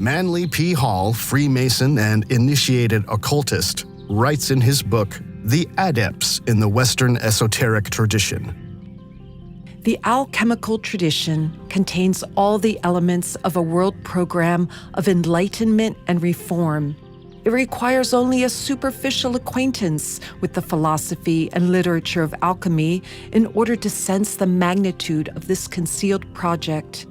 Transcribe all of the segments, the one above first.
Manly P. Hall, Freemason and initiated occultist, writes in his book, The Adepts in the Western Esoteric Tradition. The alchemical tradition contains all the elements of a world program of enlightenment and reform. It requires only a superficial acquaintance with the philosophy and literature of alchemy in order to sense the magnitude of this concealed project.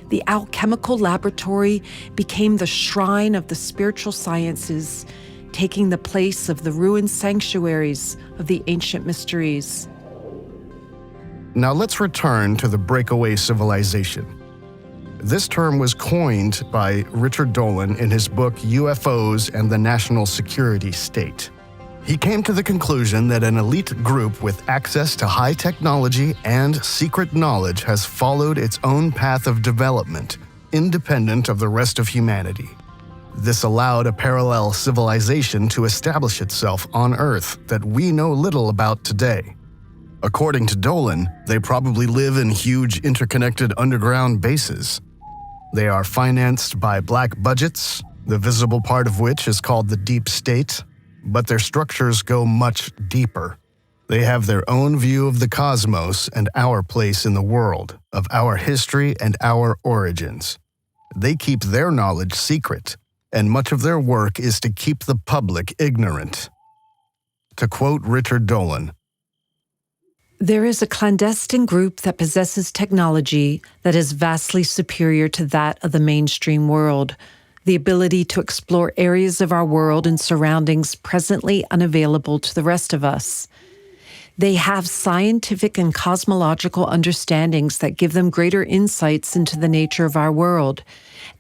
The alchemical laboratory became the shrine of the spiritual sciences, taking the place of the ruined sanctuaries of the ancient mysteries. Now let's return to the breakaway civilization. This term was coined by Richard Dolan in his book UFOs and the National Security State. He came to the conclusion that an elite group with access to high technology and secret knowledge has followed its own path of development, independent of the rest of humanity. This allowed a parallel civilization to establish itself on Earth that we know little about today. According to Dolan, they probably live in huge interconnected underground bases. They are financed by black budgets, the visible part of which is called the deep state, but their structures go much deeper. They have their own view of the cosmos and our place in the world, of our history and our origins. They keep their knowledge secret, and much of their work is to keep the public ignorant. To quote Richard Dolan, "There is a clandestine group that possesses technology that is vastly superior to that of the mainstream world, the ability to explore areas of our world and surroundings presently unavailable to the rest of us. They have scientific and cosmological understandings that give them greater insights into the nature of our world,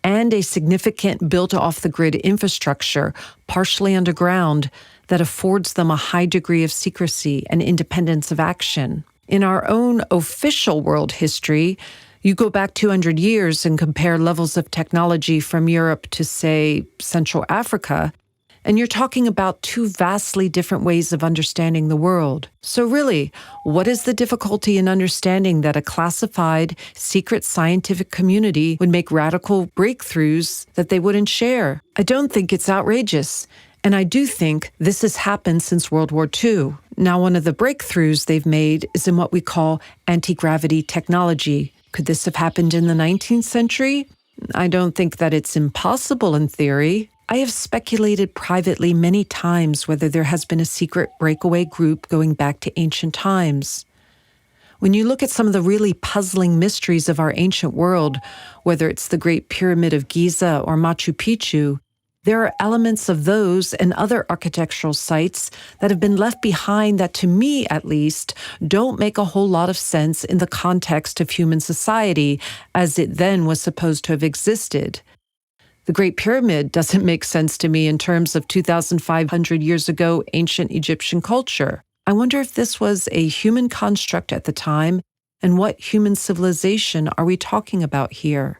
and a significant built-off-the-grid infrastructure, partially underground, that affords them a high degree of secrecy and independence of action. In our own official world history, you go back 200 years and compare levels of technology from Europe to, say, Central Africa, and you're talking about two vastly different ways of understanding the world. So really, what is the difficulty in understanding that a classified, secret scientific community would make radical breakthroughs that they wouldn't share? I don't think it's outrageous. And I do think this has happened since World War II. Now, one of the breakthroughs they've made is in what we call anti-gravity technology. Could this have happened in the 19th century? I don't think that it's impossible in theory. I have speculated privately many times whether there has been a secret breakaway group going back to ancient times. When you look at some of the really puzzling mysteries of our ancient world, whether it's the Great Pyramid of Giza or Machu Picchu, there are elements of those and other architectural sites that have been left behind that, to me at least, don't make a whole lot of sense in the context of human society as it then was supposed to have existed. The Great Pyramid doesn't make sense to me in terms of 2,500 years ago ancient Egyptian culture. I wonder if this was a human construct at the time, and what human civilization are we talking about here?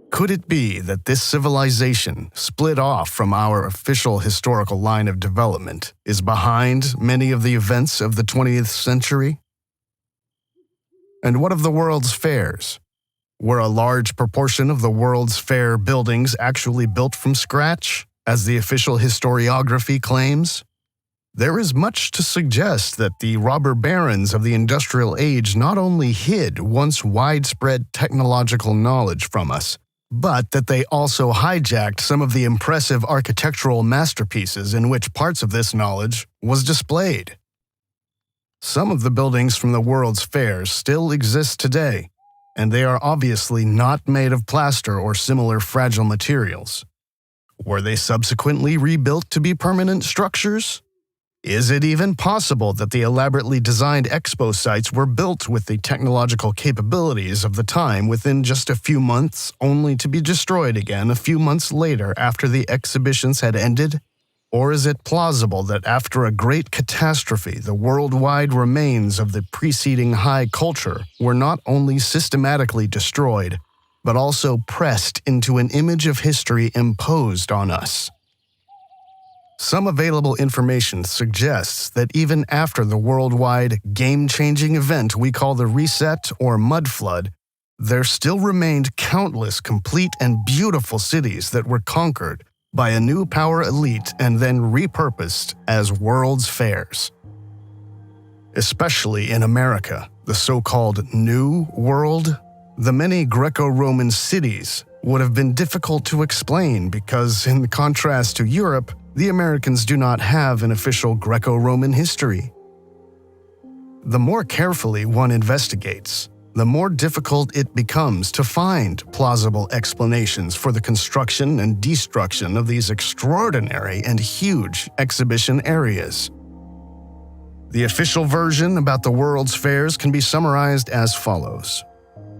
Could it be that this civilization, split off from our official historical line of development, is behind many of the events of the 20th century? And what of the World's Fairs? Were a large proportion of the World's Fair buildings actually built from scratch, as the official historiography claims? There is much to suggest that the robber barons of the industrial age not only hid once widespread technological knowledge from us, but that they also hijacked some of the impressive architectural masterpieces in which parts of this knowledge was displayed. Some of the buildings from the World's Fairs still exist today, and they are obviously not made of plaster or similar fragile materials. Were they subsequently rebuilt to be permanent structures? Is it even possible that the elaborately designed expo sites were built with the technological capabilities of the time within just a few months, only to be destroyed again a few months later after the exhibitions had ended? Or is it plausible that after a great catastrophe, the worldwide remains of the preceding high culture were not only systematically destroyed, but also pressed into an image of history imposed on us? Some available information suggests that even after the worldwide game-changing event we call the Reset or Mud Flood, there still remained countless complete and beautiful cities that were conquered by a new power elite and then repurposed as world's fairs. Especially in America, the so-called New World, the many Greco-Roman cities would have been difficult to explain because, in contrast to Europe, the Americans do not have an official Greco-Roman history. The more carefully one investigates, the more difficult it becomes to find plausible explanations for the construction and destruction of these extraordinary and huge exhibition areas. The official version about the world's fairs can be summarized as follows.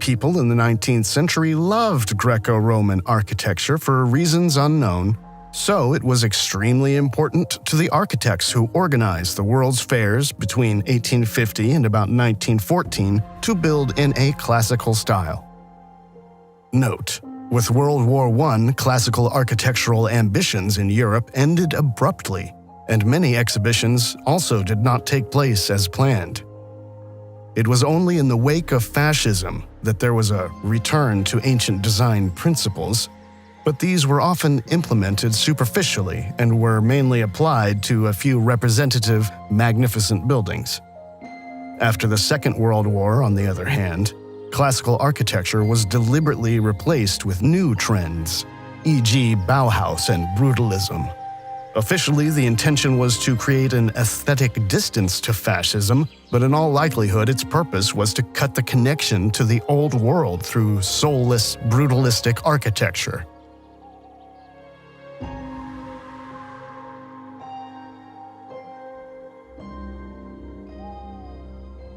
People in the 19th century loved Greco-Roman architecture for reasons unknown, so it was extremely important to the architects who organized the world's fairs between 1850 and about 1914 to build in a classical style. Note: with World War I, classical architectural ambitions in Europe ended abruptly, and many exhibitions also did not take place as planned. It was only in the wake of fascism that there was a return to ancient design principles, but these were often implemented superficially and were mainly applied to a few representative, magnificent buildings. After the Second World War, on the other hand, classical architecture was deliberately replaced with new trends, e.g. Bauhaus and brutalism. Officially, the intention was to create an aesthetic distance to fascism, but in all likelihood its purpose was to cut the connection to the old world through soulless, brutalistic architecture.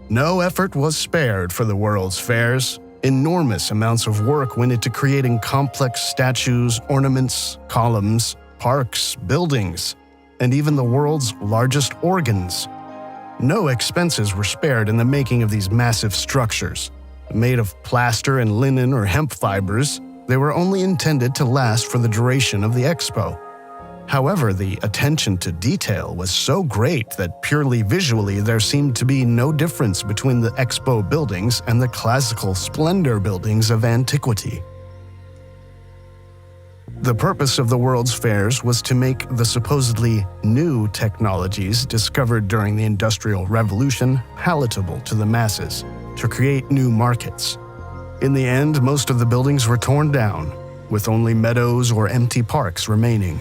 No effort was spared for the world's fairs. Enormous amounts of work went into creating complex statues, ornaments, columns, parks, buildings, and even the world's largest organs. No expenses were spared in the making of these massive structures. Made of plaster and linen or hemp fibers, they were only intended to last for the duration of the expo. However, the attention to detail was so great that purely visually there seemed to be no difference between the expo buildings and the classical splendor buildings of antiquity. The purpose of the world's fairs was to make the supposedly new technologies discovered during the Industrial Revolution palatable to the masses, to create new markets. In the end, most of the buildings were torn down, with only meadows or empty parks remaining.